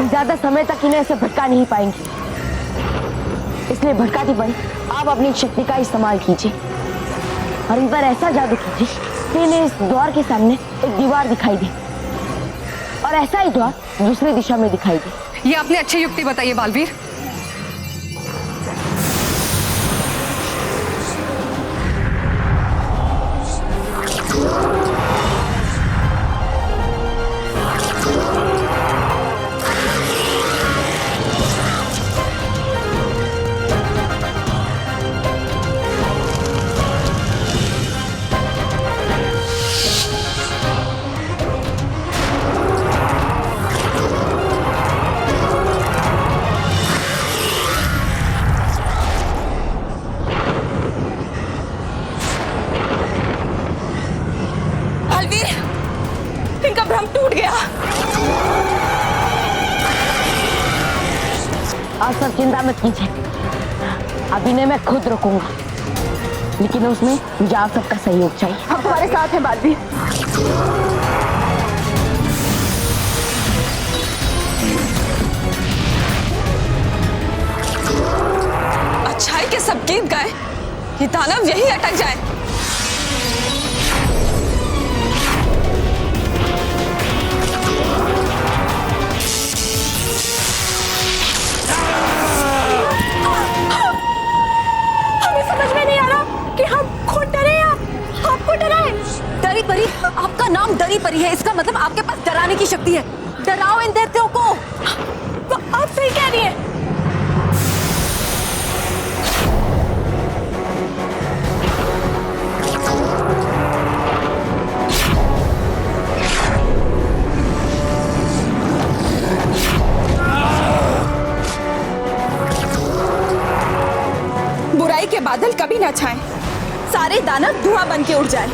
आप ज्यादा समय तक इन्हें ऐसे भटका नहीं पाएंगे। इसलिए भटकाती बन आप अपनी शक्ति का इस्तेमाल कीजिए और इन पर ऐसा जादू कीजिए कि इन्हें इस द्वार के सामने एक दीवार दिखाई दे और ऐसा ही द्वार दूसरी दिशा में दिखाई दे। ये आपने अच्छी युक्ति बताई है बालवीर। इनका भ्रम टूट गया। आप सब चिंता मत कीजिए, अब इन्हें मैं खुद रोकूंगा, लेकिन उसमें मुझे आप सबका सहयोग चाहिए। हम तुम्हारे साथ हैं बालवीर। अच्छाई के सब गीत गाए, ये दानव यही अटक जाए। परी, आपका नाम दरी परी है, इसका मतलब आपके पास डराने की शक्ति है। डराओ इन दैत्यों को। आप सही कह रही हैं। बुराई के बादल कभी ना छाएं, सारे दानव धुआं बन के उड़ जाए।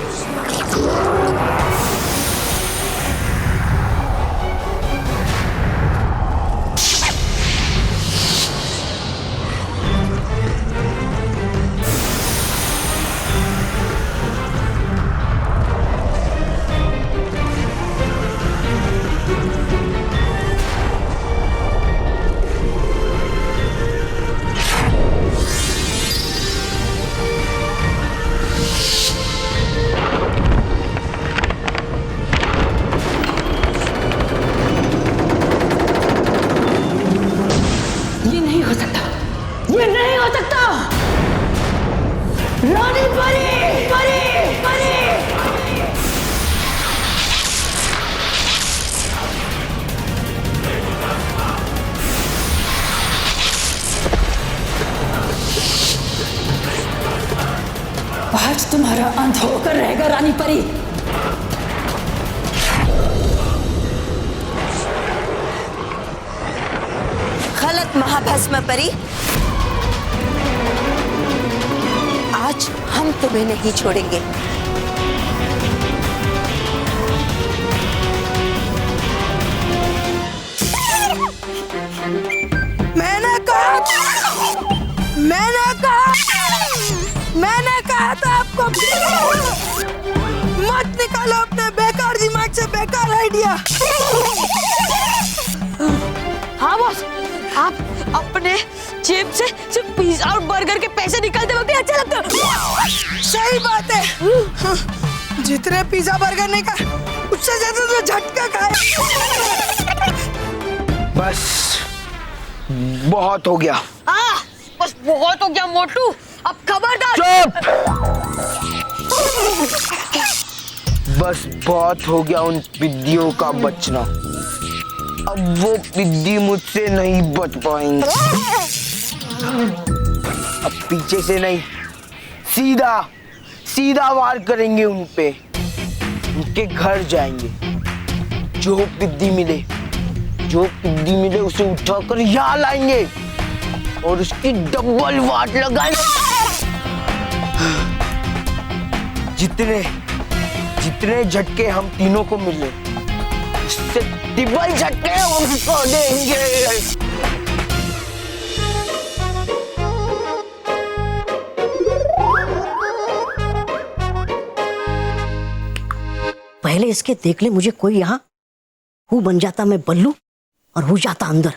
ये नहीं हो सकता। रानी परी, परी, परी। आज तुम्हारा अंत होकर रहेगा रानी परी। गलत महाभस्म परी, आज हम तुम्हें नहीं छोड़ेंगे। मैंने कहा था आपको मत निकालो अपने बेकार दिमाग से बेकार आइडिया। हाँ बॉस, आप अपने जेब से सिर्फ पिज्जा और बर्गर के पैसे निकालते वक्त अच्छा लगता है। सही बात है, जितने पिज्जा बर्गर नहीं खाए उससे ज्यादा तो झटका खाए। बस बहुत हो गया। बस बहुत हो गया मोटू, अब खबरदार। चुप! बस बहुत हो गया उन पिद्दियों का बचना। अब वो पिद्दी मुझसे नहीं बच पाएंगे। अब पीछे से नहीं, सीधा सीधा वार करेंगे उन पे। उनके घर जाएंगे, जो पिद्दी मिले उसे उठाकर यहाँ लाएंगे और उसकी डबल वाट लगाएंगे। जितने झटके हम तीनों को मिले, उससे डबल झटके उनको देंगे। पहले इसके देख ले, मुझे कोई यहाँ हूँ बन जाता मैं बल्लू, और वो जाता अंदर।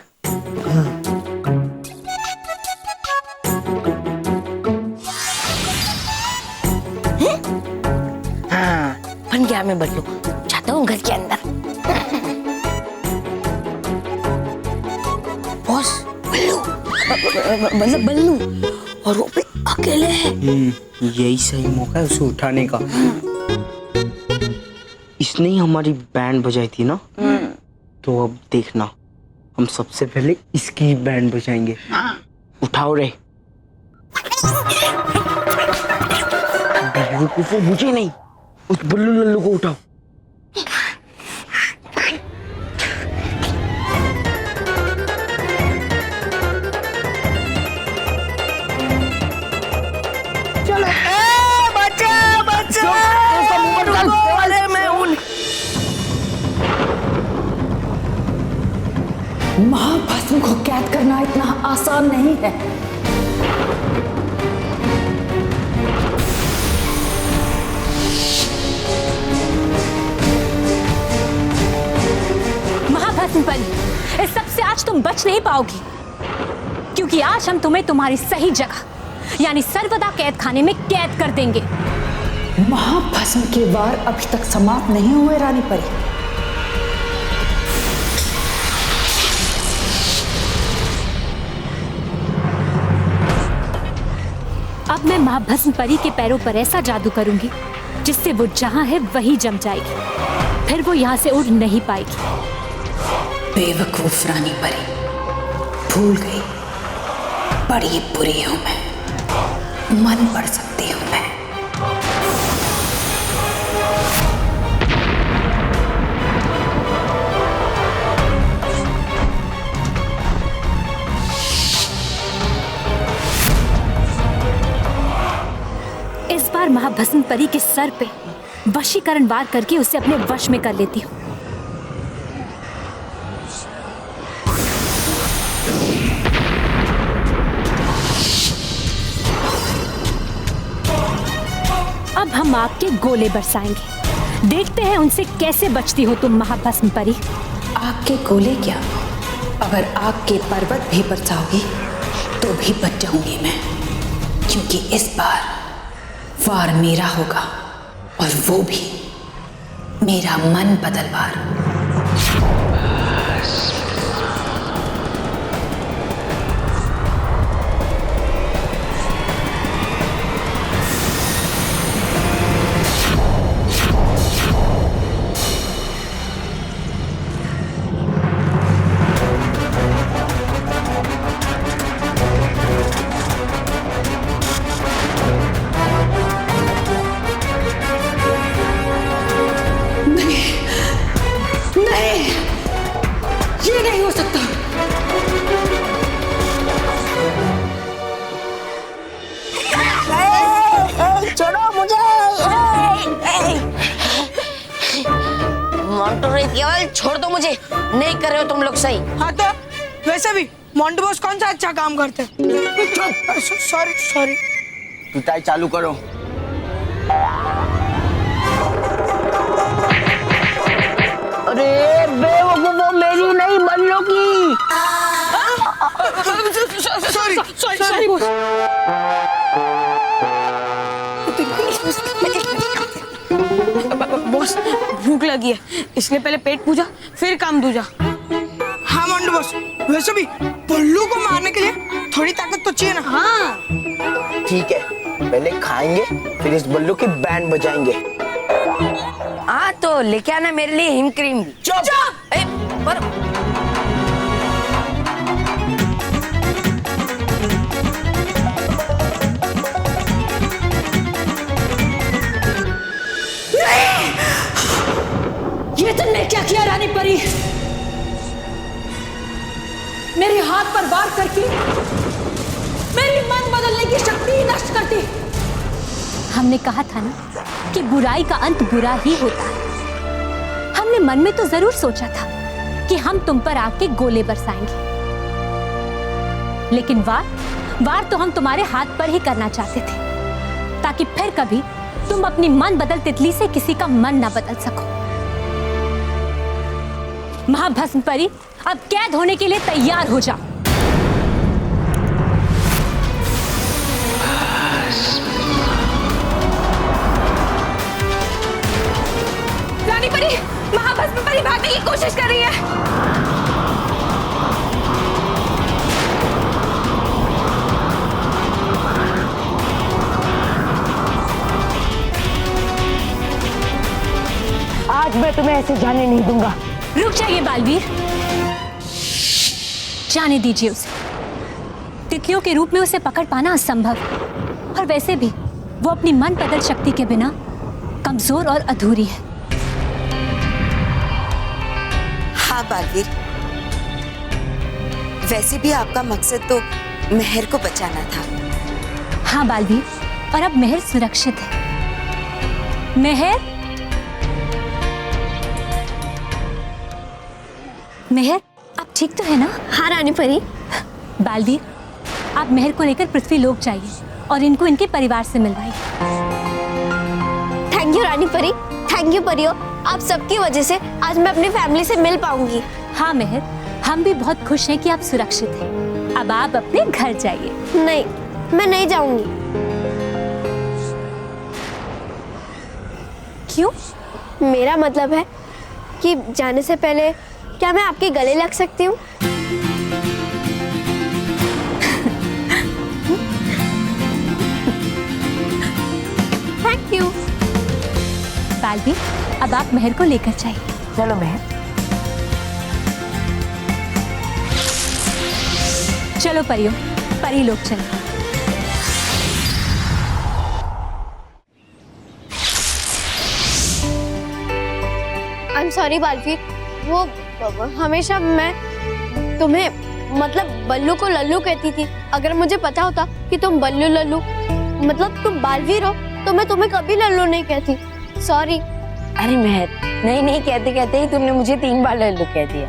हाँ बन गया मैं बल्लू, जाता हूँ घर के अंदर। बॉस बल्लू मतलब बल्लू और वो भी अकेले है। यही सही मौका है उसे उठाने का। इसने ही हमारी बैंड बजाई थी ना, तो अब देखना हम सबसे पहले इसकी बैंड बजाएंगे। उठाओ रे। बेवकूफो, मुझे नहीं, उस बल्लू लल्लू को उठाओ। चलो बच्चा बच्चा अरे मैं हूं। महाभस्म को कैद करना इतना आसान नहीं है। महाभस्म परी, इस सबसे आज तुम बच नहीं पाओगी, क्योंकि आज हम तुम्हें तुम्हारी सही जगह यानी सर्वदा कैद खाने में कैद कर देंगे। महाभस्म के वार अभी तक समाप्त नहीं हुए रानी परी। अब मैं महाभस्म परी के पैरों पर ऐसा जादू करूंगी जिससे वो जहां है वही जम जाएगी, फिर वो यहाँ से उड़ नहीं पाएगी। बेवकूफ रानी परी, भूल गई बड़ी बुरी हूं मैं, मन पढ़ सकती हूं मैं। इस बार महाभस्म परी के सर पे वशीकरण वार करके उसे अपने वश में कर लेती हूँ। अब हम आग के गोले बरसाएंगे, देखते हैं उनसे कैसे बचती हो तुम महाभस्म परी। आग के गोले क्या, अगर आग के पर्वत भी बरसाओगी तो भी बच जाऊंगी मैं, क्योंकि इस बार वार मेरा होगा और वो भी मेरा मन बदल वार। छोड़ दो मुझे, नहीं कर रहे हो तुम लोग सही। हाँ तो वैसे भी मोंटू बॉस कौन सा अच्छा काम करते हैं। Sorry sorry. पिटाई चालू करो। अरे बेवकूफो, मेरी नहीं बल्लू की। Sorry sorry sorry boss. Boss भूख लगी है, इसलिए पहले पेट पूजा फिर काम दूजा। हाँ मोंटू बॉस, वैसे भी बल्लू को मारने के लिए थोड़ी ताकत तो चाहिए ना। हाँ ठीक है, पहले खाएंगे फिर इस बल्लू की बैंड बजाएंगे। हाँ तो लेके आना मेरे लिए हिम क्रीम। ये तुमने क्या किया रानी परी? मेरे हाथ पर वार करके मेरी मन बदलने की शक्ति ही नष्ट कर दी। हमने कहा था ना कि बुराई का अंत बुरा ही होता है। हमने मन में तो जरूर सोचा था कि हम तुम पर आके गोले बरसाएंगे, लेकिन वार तो हम तुम्हारे हाथ पर ही करना चाहते थे, ताकि फिर कभी तुम अपनी मन बदल तितली से किसी का मन ना बदल सको। महाभस्म परी, अब कैद होने के लिए तैयार हो जा। रानी परी, महाभस्म परी भागने की कोशिश कर रही है। आज मैं तुम्हें ऐसे जाने नहीं दूंगा। रुक जाइए बालवीर, जाने दीजिए उसे। तितलियों के रूप में उसे पकड़ पाना असंभव, और वैसे भी वो अपनी मन बदल शक्ति के बिना कमजोर और अधूरी है। हाँ बालवीर, वैसे भी आपका मकसद तो मेहर को बचाना था। हाँ बालवीर, और अब मेहर सुरक्षित है। मेहर, मेहर, आप ठीक तो है ना? हाँ रानी परी। बालवीर, आप मेहर को लेकर पृथ्वी लोक जाइए और इनको इनके परिवार से मिलवाइए। थैंक यू रानी परी, थैंक यू परियो। आप सबकी वजह से आज मैं अपनी फैमिली से मिल पाऊंगी। हाँ मेहर, हम भी बहुत खुश हैं कि आप सुरक्षित हैं। अब आप अपने घर जाइए। नहीं, मैं नहीं जाऊंगी। क्यों? मेरा मतलब है कि जाने से पहले क्या मैं आपके गले लग सकती हूँ? Thank you. बालवीर, अब आप मेहर को लेकर जाइए। चलो मेहर। चलो परियो, परी लोग चलो। आई एम सॉरी बालवीर, वो हमेशा मैं तुम्हें मतलब बल्लू को लल्लू कहती थी। अगर मुझे पता होता कि तुम बल्लू लल्लू मतलब तुम बालवीर हो तो मैं तुम्हें कभी लल्लू नहीं कहती। सॉरी। अरे मेहर, नहीं कहते कहते ही तुमने मुझे 3 बार लल्लू कह दिया।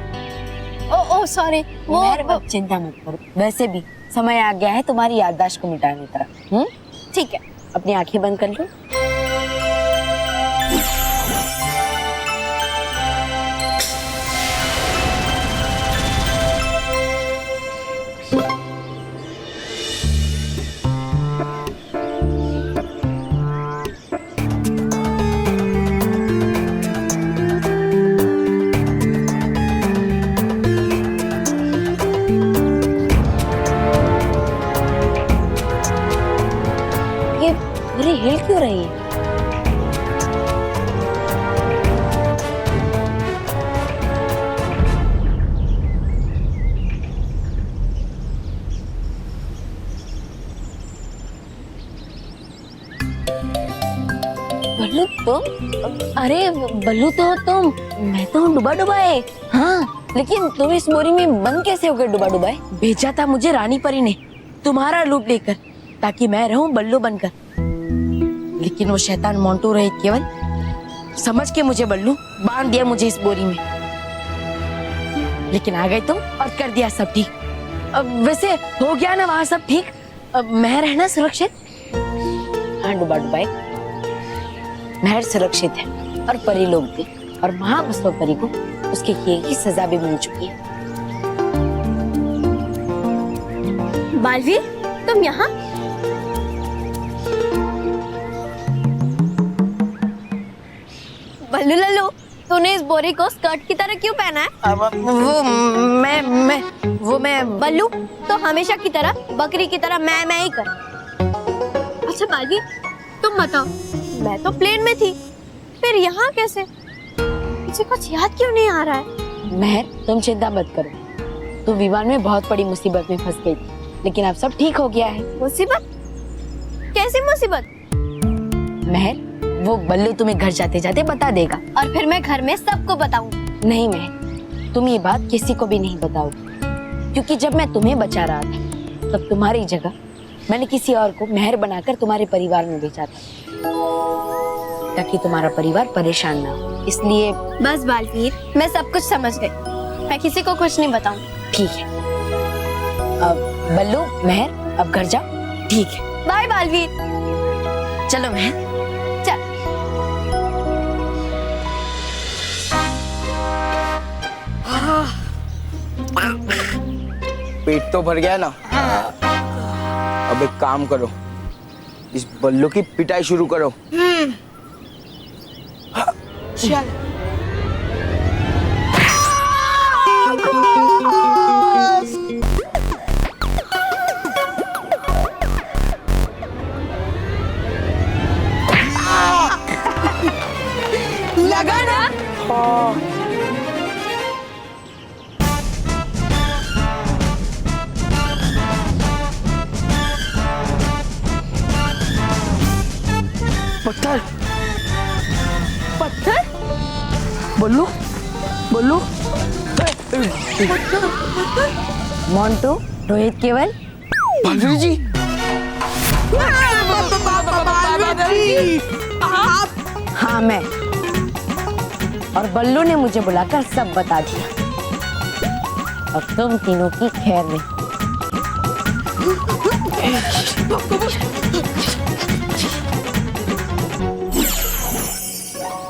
ओ सॉरी। वो चिंता मत करो, वैसे भी समय आ गया है तुम्हारी याददाश्त को मिटाने का। ठीक है, अपनी आंखें बंद कर लो। ये हिल क्यों रही है? बल्लू तुम? अरे बल्लू तो तुम। मैं तो हूँ डुबा डुबाए। हाँ, लेकिन तुम इस बोरी में बंद कैसे हो गए डुबा डुबाए? भेजा था मुझे रानी परी ने तुम्हारा रूप लेकर, ताकि मैं रहूं बल्लू बनकर। लेकिन वो शैतान मोंटू रही केवल समझ के मुझे बल्लू बांध दिया मुझे इस बोरी में। लेकिन आ गए तुम और कर दिया सब ठीक। वैसे हो गया ना वहां सब ठीक? मैं रहना सुरक्षित? हाँ डुबा डुबाए, महर सुरक्षित है और परी लोग भी, और महाभस्म परी को उसके किए की सजा भी मिल चुकी है। बालवीर, तुम यहाँ? बल्लू लल्लू, तूने इस बोरी को स्कर्ट की तरह क्यों पहना है? वो मैं बल्लू तो हमेशा की तरह बकरी की तरह मैं ही कर। अच्छा बालवीर, तुम बताओ, मैं तो प्लेन में थी, फिर यहाँ कैसे? मुझे कुछ याद क्यों नहीं आ रहा है? महर, तुम चिंता मत करो, तुम विमान में बहुत बड़ी मुसीबत में फंस गई थी, लेकिन अब सब ठीक हो गया है। मुसीबत? कैसी मुसीबत? महर, वो बल्लू तुम्हें घर जाते जाते बता देगा। और फिर मैं घर में सबको बताऊंगी। नहीं महर, तुम ये बात किसी को भी नहीं बताओगे, क्योंकि जब मैं तुम्हें बचा रहा था तब तुम्हारी जगह मैंने किसी और को महर बनाकर तुम्हारे परिवार में भेजा था, ताकि तुम्हारा परिवार परेशान ना हो। इसलिए बस बालवीर, मैं सब कुछ समझ गई, मैं किसी को कुछ नहीं बताऊंगी। ठीक है। अब बल्लू, महर, अब घर जाओ। ठीक है, बाय बालवीर। चलो महर। चल। पेट तो भर गया ना? अब एक काम करो, इस बल्लू की पिटाई शुरू करो। चल। लगा ना? पत्थर पत्थर? बल्लू बल्लू मोंटू, रोहित, केवल, भाभी जी। हाँ मैं। और बल्लू ने मुझे बुलाकर सब बता दिया। अब तुम तीनों की खैर नहीं।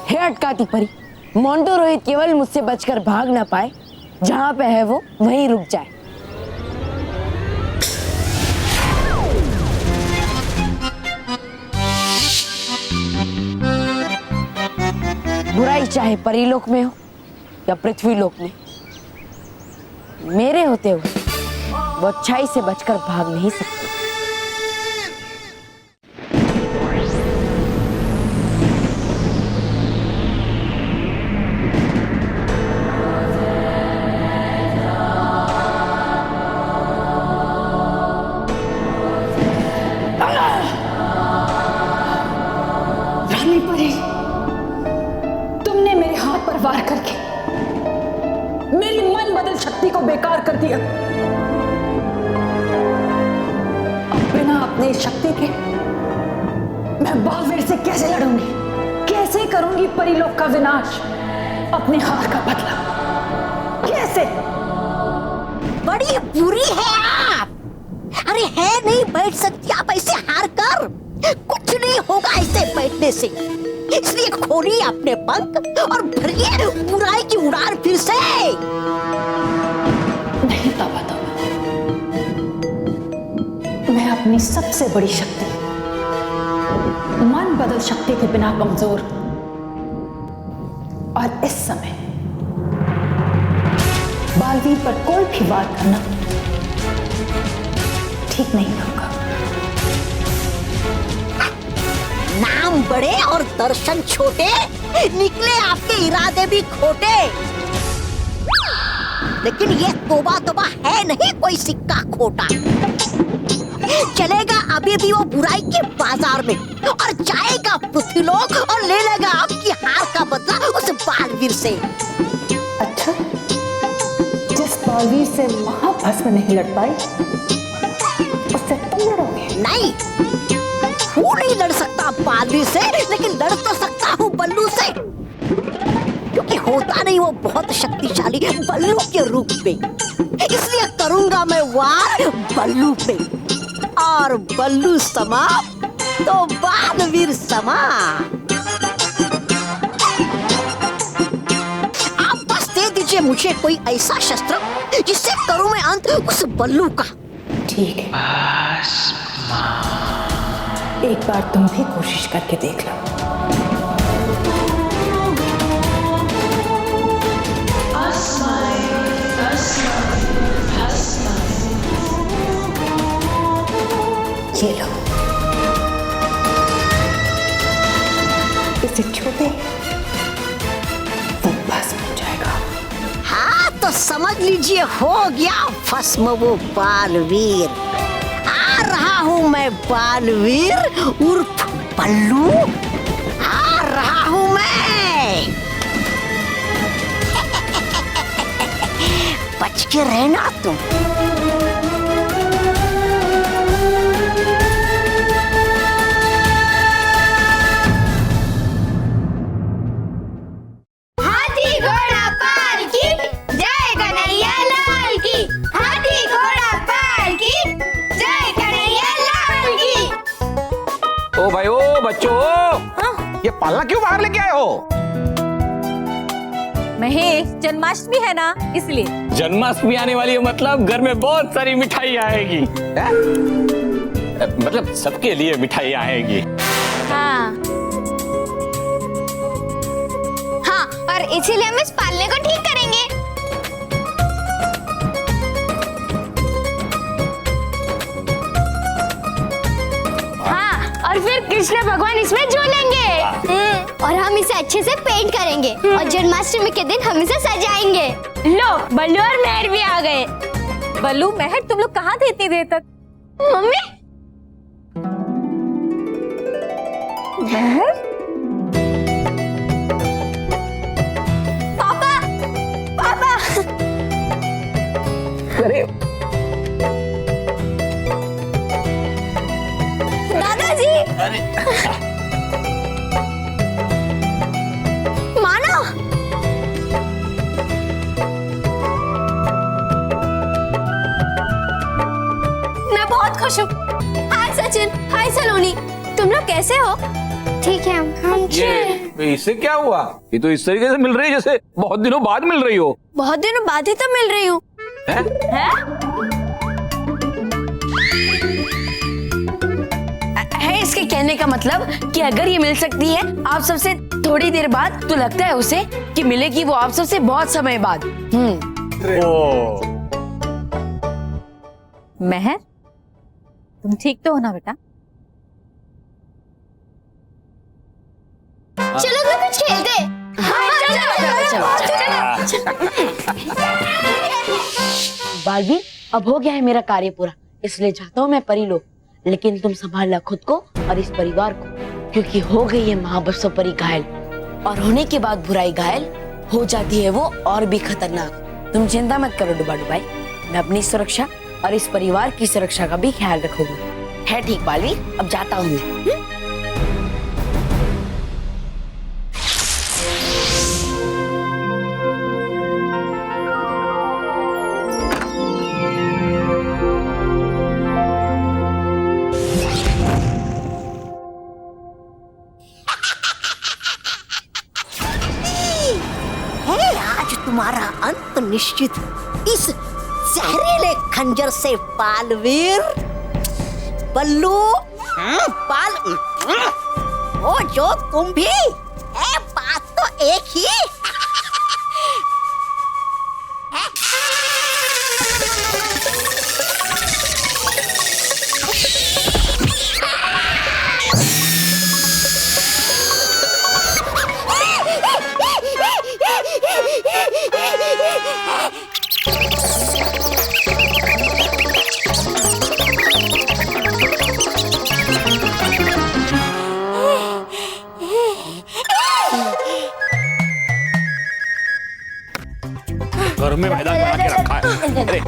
हे अटकाती परी, मोंटू, रोहित, केवल मुझसे बचकर भाग ना पाए। जहां पे है वो वहीं रुक जाए। बुराई चाहे परीलोक में हो या पृथ्वीलोक में, मेरे होते हुए वो अच्छाई से बचकर भाग नहीं सकते। रानी परी, तुमने मेरे हाथ पर वार करके मेरी मन बदल शक्ति को बेकार कर दिया। अब बिना अपने शक्ति के मैं बालवीर से कैसे लड़ूंगी? कैसे करूंगी परीलोक का विनाश, अपने हार का बदला? कैसे? बड़ी बुरी है आप। अरे है नहीं बैठ सकती आप ऐसे हार कर। कुछ नहीं होगा ऐसे बैठने से। इसलिए खोलिए अपने पंख और भरिए बुराई की उड़ान फिर से। नहीं तौबा तौबा, मैं अपनी सबसे बड़ी शक्ति मन बदल शक्ति के बिना कमजोर, और इस समय बालवीर पर कोई भी वार करना ठीक नहीं होगा। नाम बड़े और दर्शन छोटे, निकले आपके इरादे भी खोटे। लेकिन ये तोबा तोबा है नहीं कोई सिक्का खोटा। चलेगा अभी भी वो बुराई के बाजार में और जाएगा पृथ्वीलोक और ले लेगा आपकी हार का बदला उस बालवीर से। अच्छा, जिस बालवीर से महाभस्म नहीं लड़ पाई उससे तुम लड़ोगे? नहीं, वो नहीं लड़ सकता बालवीर से, लेकिन लड़ तो सकता हूँ बल्लू से, क्योंकि होता नहीं वो बहुत शक्तिशाली बल्लू के रूप में। इसलिए करूंगा मैं वार बल्लू पे, और बल्लू समा तो बालवीर समा। आप बस दे दीजिए मुझे कोई ऐसा शस्त्र जिससे करूं मैं अंत उस बल्लू का। ठीक है, एक बार तुम भी कोशिश करके देख लो। ये लो, इसे छूते वो भस्म हो जाएगा। हाँ तो समझ लीजिए हो गया भस्म वो बालवीर। आ रहा हूँ मैं बालवीर उर्फ बल्लू, आ रहा हूँ मैं। बच के रहना तुम। हाथी घोड़ा पाल की जय कन्हैया लाल की। हाथी घोड़ा पाल की जय कन्हैया लाल की। ओ भाई, ओ बच्चों, ये पालना क्यों बाहर लेके आए हो? महेश, जन्माष्टमी है ना, इसलिए। जन्माष्टमी आने वाली है, मतलब घर में बहुत सारी मिठाई आएगी। मतलब सबके लिए मिठाई आएगी। हाँ हाँ, और इसीलिए हम इस पालने को ठीक करेंगे। हाँ, और फिर कृष्ण भगवान इसमें झूलेंगे। और हम इसे अच्छे से पेंट करेंगे और जन्माष्टमी के दिन हम इसे सजाएंगे। लो, बल्लू और मेहर भी आ गए। बल्लू मेहर, तुम लोग कहाँ थे इतनी देर तक? मम्मी, मेहर, पापा, पापा। अरे दादाजी, मानो। मैं बहुत खुश हूँ। हाय सचिन, हाय सलोनी, तुम लोग कैसे हो? ठीक है हम। ये इससे क्या हुआ? ये तो इस तरीके से मिल रही है जैसे बहुत दिनों बाद मिल रही हो। बहुत दिनों बाद ही तो मिल रही हूँ। है इसके कहने का मतलब कि अगर ये मिल सकती है आप सबसे थोड़ी देर बाद, तो लगता है उसे कि मिलेगी वो आप सबसे बहुत समय बाद। मेहर, तुम ठीक तो हो ना बेटा? चलो तो कुछ खेलते। बालवीर, अब हो गया है मेरा कार्य पूरा, इसलिए चाहता हूँ मैं परिलोक, लेकिन तुम संभालना खुद को और इस परिवार को, क्योंकि हो गई है महाबसो परी घायल, और होने के बाद बुराई घायल हो जाती है वो और भी खतरनाक। तुम चिंता मत करो डुबा डुबाई, मैं अपनी सुरक्षा और इस परिवार की सुरक्षा का भी ख्याल रखूंगी। है ठीक बालवीर, अब जाता हूँ मैं। तुम्हारा अंत निश्चित इस जहरीले खंजर से बालवीर। बल्लू, बाल, ओ जो तुम भी, बात तो एक ही। घर में मैदान बना के रखा है। अरे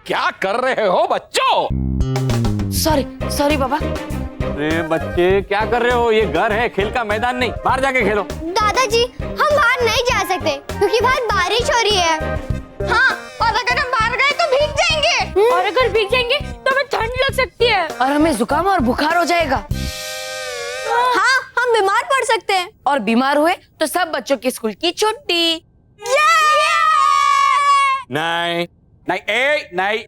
क्या कर रहे हो बच्चों? सॉरी बाबा। अरे बच्चे क्या कर रहे हो? ये घर है, खेल का मैदान नहीं, बाहर जाके खेलो। दादाजी, हम बाहर नहीं जा सकते क्योंकि बाहर बारिश हो रही है। हाँ, और अगर हम बाहर गए तो भीग जाएंगे। और अगर भीग जाएंगे तो हमें ठंड लग सकती है और हमें जुकाम और बुखार हो जाएगा। हाँ, हम बीमार पड़ सकते हैं। और बीमार हुए तो सब बच्चों की स्कूल की छुट्टी। नहीं नहीं, नहीं,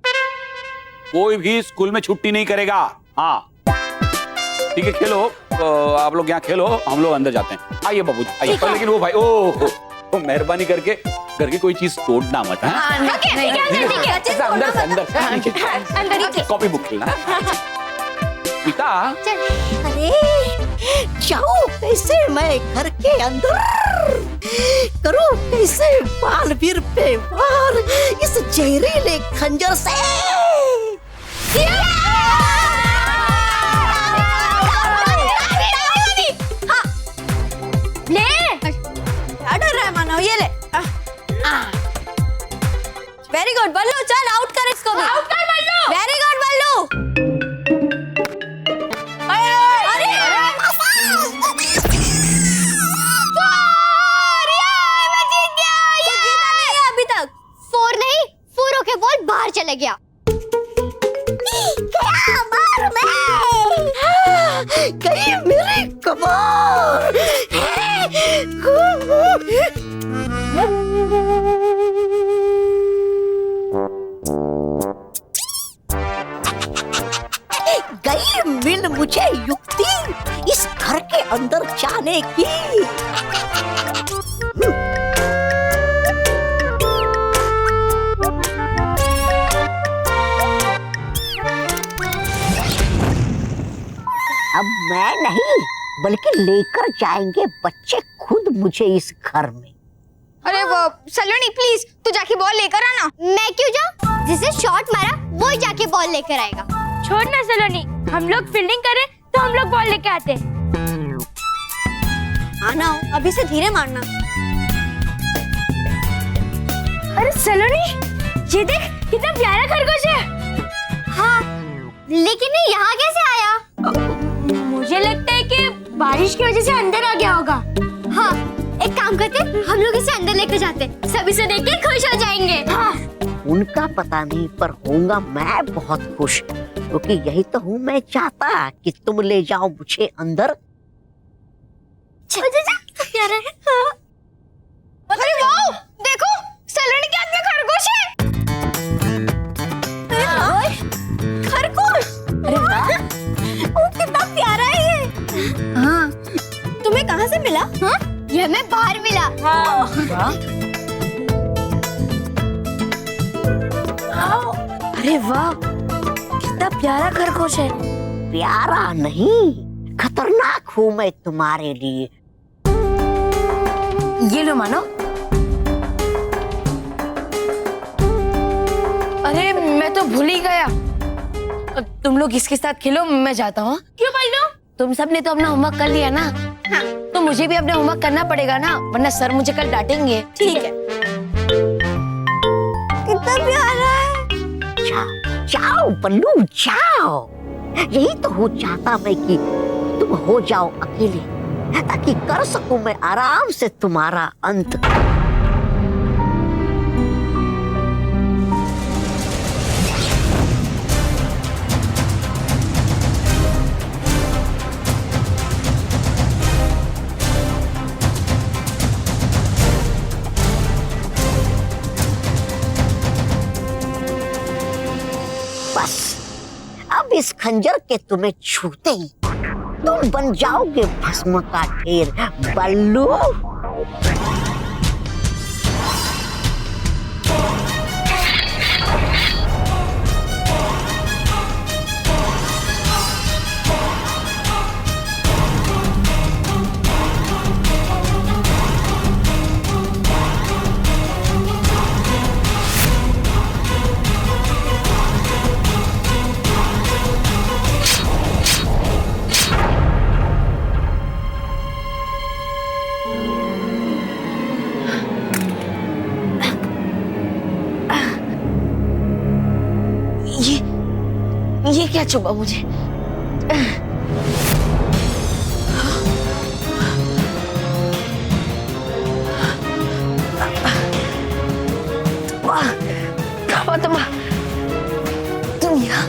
कोई भी स्कूल में छुट्टी नहीं करेगा। हाँ ठीक है, खेलो आप लोग यहाँ खेलो, हम लोग अंदर जाते हैं। आइए बाबू आइए। लेकिन वो भाई ओ मेहरबानी करके घर की कोई चीज तोड़ना मत। अंदर कॉपी बुक खेलना बेटा। अरे जाओ कैसे मैं घर के अंदर करूं, कैसे बालवीर पे वार इस जहरीले खंजर से। क्या डर रहा है मानो? ये ले। वेरी गुड बल्लू, चल आउट कर इसको भी। आउट कर बल्लू। वेरी गुड बल्लू। अभी तक 4 नहीं, 4 के बॉल बाहर चले गया। अंदर जाने की। अब मैं नहीं बल्कि लेकर जाएंगे बच्चे खुद मुझे इस घर में। अरे वो सलोनी प्लीज तू जाके बॉल लेकर आना। मैं क्यों जाऊँ? जिसे शॉट मारा वो ही जाके बॉल लेकर आएगा। छोड़ ना सलोनी, हम लोग फील्डिंग करें तो हम लोग बॉल लेके आते। आना अभी से धीरे मारना। अरे सलोनी, ये देख कितना प्यारा खरगोश है। हाँ, लेकिन ये यहाँ कैसे आया? मुझे लगता है कि बारिश की वजह से अंदर आ गया होगा। हाँ, एक काम करते, हम लोग इसे अंदर लेकर जाते, सभी से देख के खुश हो जाएंगे। हाँ। उनका पता नहीं पर होऊंगा मैं बहुत खुश, क्योंकि यही तो हूँ मैं चाहता कि तुम ले जाओ मुझे अंदर। प्यारा है। हाँ। अरे वाह, देखो सलोनी के हाथ में खरगोश है। खरगोश। अरे वाह, वो कितना प्यारा है ये। हाँ, तुम्हें कहाँ से मिला? हाँ, ये हमें बाहर मिला। हाँ। अरे वाह, कितना प्यारा खरगोश है। प्यारा नहीं, खतरनाक हूँ मैं तुम्हारे लिए। ये लो मानो। अरे मैं तो भूल ही गया। तुम लोग इसके साथ खेलो, मैं जाता हूँ। क्यों बल्लू? तुम सब ने तो अपना होमवर्क कर लिया ना। हाँ। तो मुझे भी अपना होमवर्क करना पड़ेगा ना, वरना सर मुझे कल डांटेंगे। ठीक है। कितना प्यारा है। जाओ जाओ बल्लू जाओ। यही तो हो चाहता मैं कि तुम हो जाओ अकेले, ताकि कर सकूं मैं आराम से तुम्हारा अंत। बस अब इस खंजर के तुम्हें छूते ही तुम बन जाओगे भस्म का ढेर बल्लू। ये क्या चुभा मुझे? तुम यहाँ?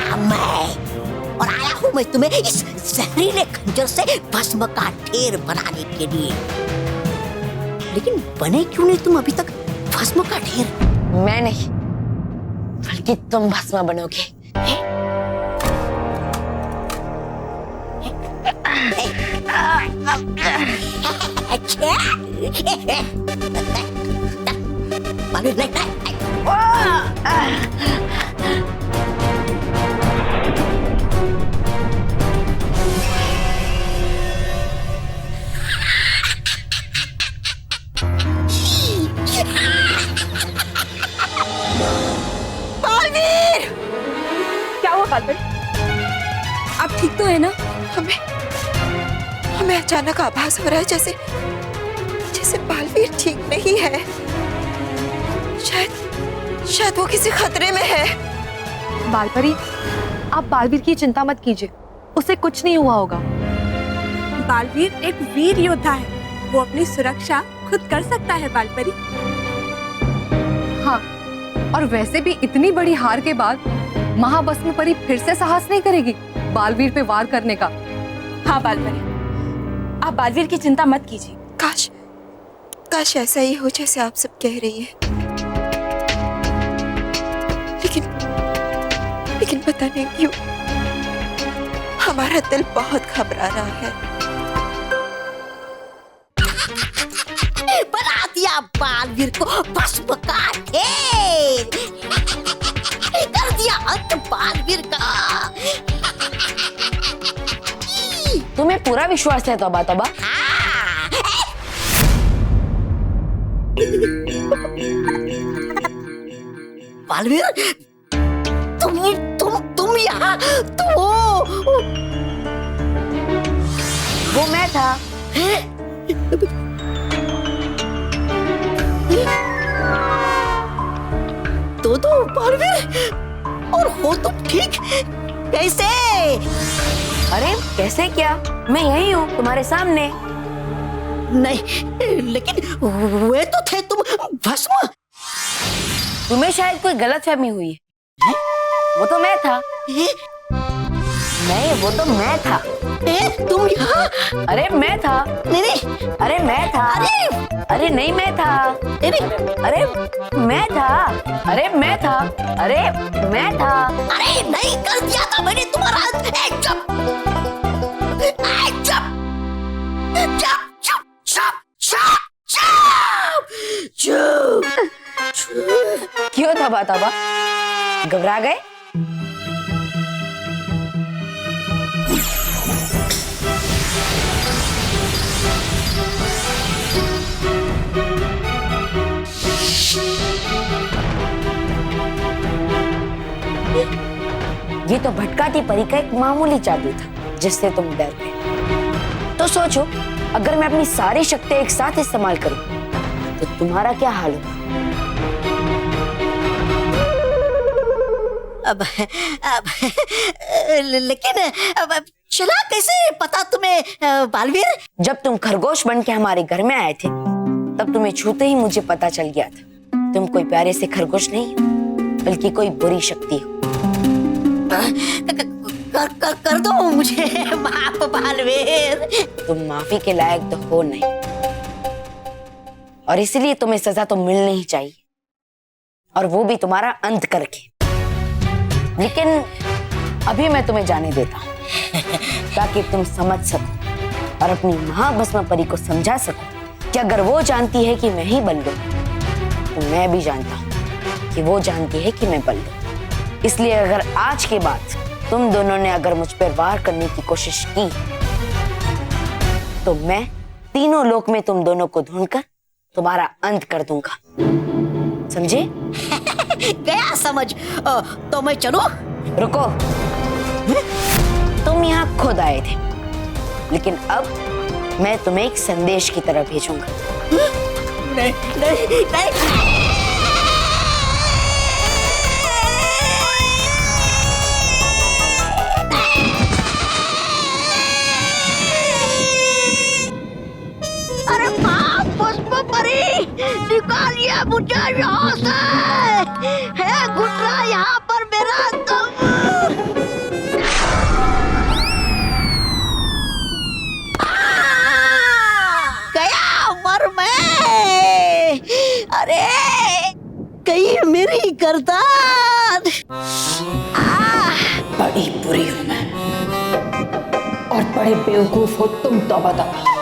हाँ मैं, और आया हूँ मैं तुम्हें इस जहरीले खंजर से भस्म का ढेर बनाने के लिए। लेकिन बने क्यों नहीं तुम अभी तक भस्म का ढेर? मैं नहीं, बल्कि तुम भस्म बनोगे। अच्छा क्या हुआ बालवीर? आप ठीक तो है ना? हमें अचानक आभास हो रहा है जैसे बालवीर ठीक नहीं है। शायद वो किसी खतरे में है। बालपरी, आप बालवीर की चिंता मत कीजिए, उसे कुछ नहीं हुआ होगा। बालवीर एक वीर योद्धा है, वो अपनी सुरक्षा खुद कर सकता है बालपरी। हाँ, और वैसे भी इतनी बड़ी हार के बाद महाभस्म परी फिर से साहस नहीं करेगी बालवीर पे वार करने का। हाँ बालपरी, आप बालवीर की चिंता मत कीजिए। काश ऐसा ही हो जैसे आप सब कह रही हैं। लेकिन पता नहीं क्यों हमारा दिल बहुत घबरा रहा है। दिया बालवीर को भस्म का ढेर। कर दिया अंत बालवीर का। तुम्हें पूरा विश्वास है तौबा तौबा? बालवीर, तुम यहाँ तो वो मैं था। तो बालवीर, और हो तुम ठीक? कैसे? अरे कैसे क्या, मैं यही हूँ तुम्हारे सामने। नहीं, लेकिन वे तो थे तुम भस्म। तुम्हें शायद कोई गलतफहमी हुई है। वो तो मैं था। नहीं, वो तो मैं था। तुम यहाँ? अरे मैं था। नहीं, अरे मैं था। अरे नहीं मैं था। अरे मैं था। अरे मैं था। अरे मैं था। अरे नहीं, कर दिया था मैंने तुम्हारा। चुप चुप चुप चुप चुप चुप चुप। क्यों तौबा तौबा, घबरा गए? ये तो भटकाती परी का एक मामूली जादू था जिससे तुम डर गए। तो सोचो, अगर मैं अपनी सारी शक्तियां एक साथ इस्तेमाल करूं तो तुम्हारा क्या हाल होगा? अब लेकिन अब चला कैसे पता तुम्हें बालवीर? जब तुम खरगोश बन के हमारे घर में आए थे तब तुम्हें छूते ही मुझे पता चल गया था तुम कोई प्यारे से खरगोश नहीं हो, बल्कि कोई बुरी शक्ति हो। कर दो मुझे माफ बालवीर। तुम माफी के लायक तो हो नहीं, और इसलिए तुम्हें सजा तो मिलनी ही चाहिए, और वो भी तुम्हारा अंत करके। लेकिन अभी मैं तुम्हें जाने देता हूँ ताकि तुम समझ सको और अपनी महाभस्म परी को समझा सको कि अगर वो जानती है कि मैं ही बल्लू तो मैं भी जानता हूँ कि वो जानती है कि मैं बल्लू। इसलिए अगर आज के बाद तुम दोनों ने अगर मुझ पर वार करने की कोशिश की तो मैं तीनों लोक में तुम दोनों को ढूंढकर तुम्हारा अंत कर दूंगा, समझे? गया समझ। तो मैं चलूं? रुको, तुम यहाँ खुद आए थे, लेकिन अब मैं तुम्हें एक संदेश की तरह भेजूंगा। नहीं नहीं नहीं। अरे भस्म परी, निकालिए मुझे यहाँ से। है गुटरा यहाँ पर मेरा दम। गया मर मैं। अरे कहीं मेरी गर्दन। बड़ी बुरी हूं मैं, और बड़े बेवकूफ हो तुम तौबा तौबा।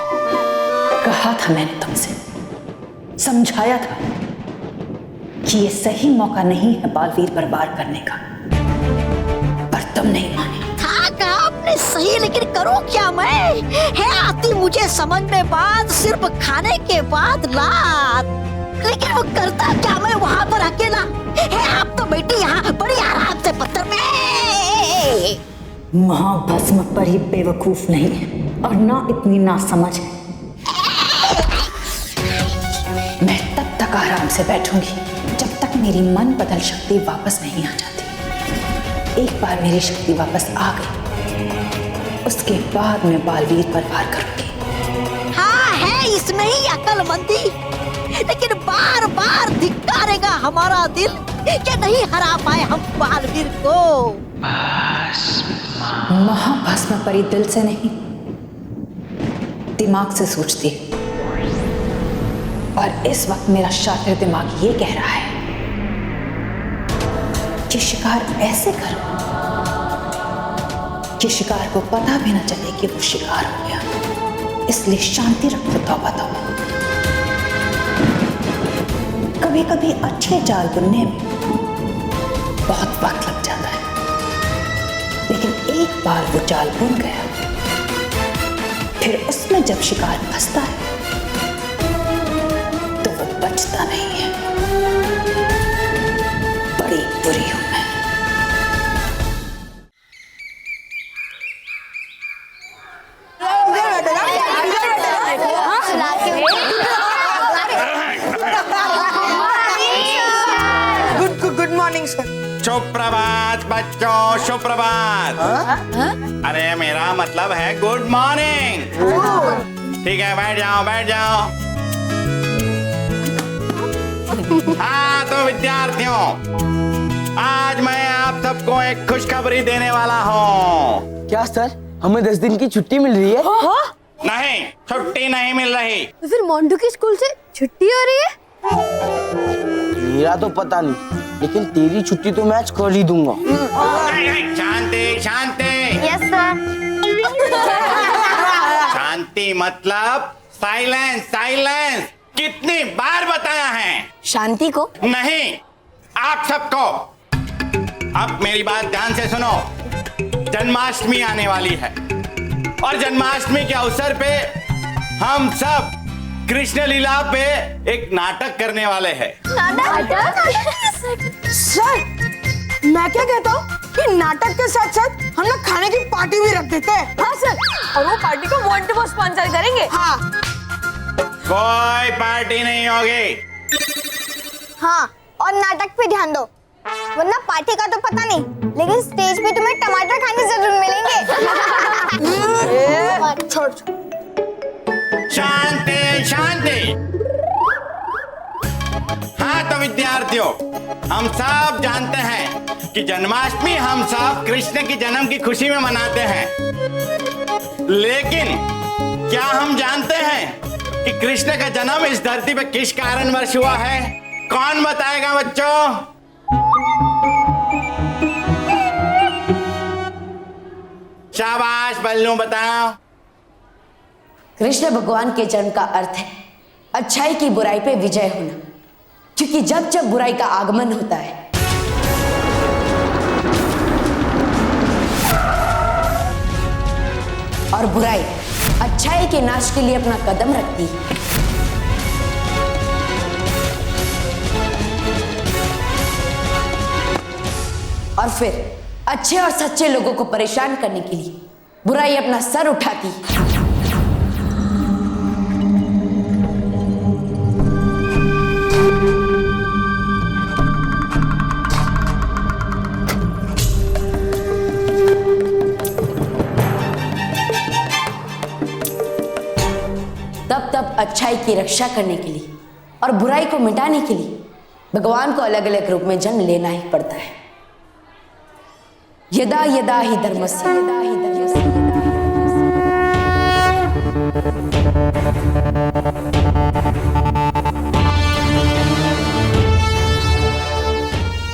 कहा था मैंने तुमसे, समझाया था कि ये सही मौका नहीं है बालवीर पर वार करने का, पर तुम नहीं माने। था कहा आपने सही, लेकिन करूं क्या मैं? है आती मुझे समझ में बात, सिर्फ खाने के बाद लात। लेकिन वो करता क्या मैं वहां पर अकेला? है आप तो बैठी यहाँ बड़ी आराम से पत्थर में। महाभस्म परी बेवकूफ नहीं है और ना इतनी नासमझ है। मैं तब तक आराम से बैठूंगी जब तक मेरी मन बदल शक्ति वापस नहीं आ जाती। एक बार मेरी शक्ति वापस आ गई, उसके बाद मैं बालवीर पर वार करूंगी। हाँ, है इसमें ही अक्लमंदी, लेकिन बार बार धिक्कारेगा हमारा दिल कि नहीं हरा पाए हम बालवीर को। महाभस्म परी दिल से नहीं, दिमाग से सोचती है, और इस वक्त मेरा शातिर दिमाग ये कह रहा है कि शिकार ऐसे करो कि शिकार को पता भी न चले कि वो शिकार हो गया। इसलिए शांति रखो तौबा तौबा। कभी कभी अच्छे जाल बुनने में बहुत वक्त लग जाता है, लेकिन एक बार वो जाल बुन गया, फिर उसमें जब शिकार फंसता है तो वो बचता नहीं है। बड़ी बुरी हूं मैं। Good morning sir. सुप्रभात बच्चों, सुप्रभात। अरे मेरा मतलब है गुड मॉर्निंग। ठीक है, बैठ जाओ बैठ जाओ। हाँ तो विद्यार्थियों, आज मैं आप सबको एक खुशखबरी देने वाला हूँ। क्या सर, हमें 10 दिन की छुट्टी मिल रही है? नहीं, छुट्टी नहीं मिल रही। तो फिर मोंटू की स्कूल से छुट्टी हो रही है? मेरा तो पता नहीं, लेकिन तेरी छुट्टी तो मैं आज कर ही दूंगा। शांति शांति। Yes sir. शांति मतलब साइलेंस साइलेंस। कितनी बार बताया है? शांति को नहीं, आप सबको। अब मेरी बात ध्यान से सुनो। जन्माष्टमी आने वाली है और जन्माष्टमी के अवसर पे हम सब कृष्ण लीला पे एक नाटक करने वाले हैं। सर, मैं क्या कहता हूँ कि नाटक के साथ साथ हम लोग खाने की पार्टी भी रख देते हैं। हाँ सर, और वो पार्टी को मोंटू वो स्पॉन्सर करेंगे। हाँ। कोई पार्टी नहीं होगी। हाँ, और नाटक पे ध्यान दो, वरना पार्टी का तो पता नहीं, लेकिन स्टेज पे तुम्हें टमाटर खाने जरूर मिलेंगे। छोड़। शांति शांति। हाँ तो विद्यार्थियों, हम सब जानते हैं कि जन्माष्टमी हम सब कृष्ण की जन्म की खुशी में मनाते हैं, लेकिन क्या हम जानते हैं कि कृष्ण का जन्म इस धरती पे किस कारणवश हुआ है? कौन बताएगा बच्चों? शाबाश बल्लू, बताओ। कृष्ण भगवान के जन्म का अर्थ है अच्छाई की बुराई पे विजय होना, क्योंकि जब जब बुराई का आगमन होता है और बुराई अच्छाई के नाश के लिए अपना कदम रखती है, और फिर अच्छे और सच्चे लोगों को परेशान करने के लिए बुराई अपना सर उठाती है। तब अच्छाई की रक्षा करने के लिए और बुराई को मिटाने के लिए भगवान को अलग अलग रूप में जन्म लेना ही पड़ता है। यदा यदा ही धर्मस्य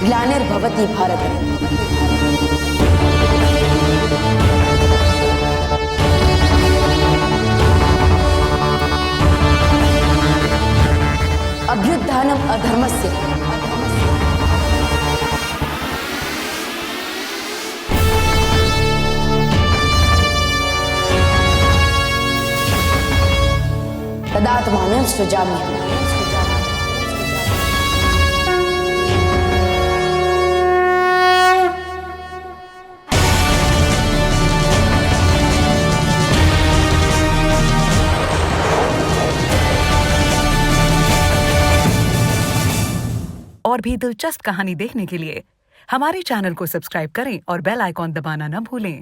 ग्लानिर्भवति भारत। अभ्युत्थानम् अधर्मस्य। तदात्मानं सृजाम्यहम्। और भी दिलचस्प कहानी देखने के लिए हमारे चैनल को सब्सक्राइब करें और बेल आइकॉन दबाना न भूलें।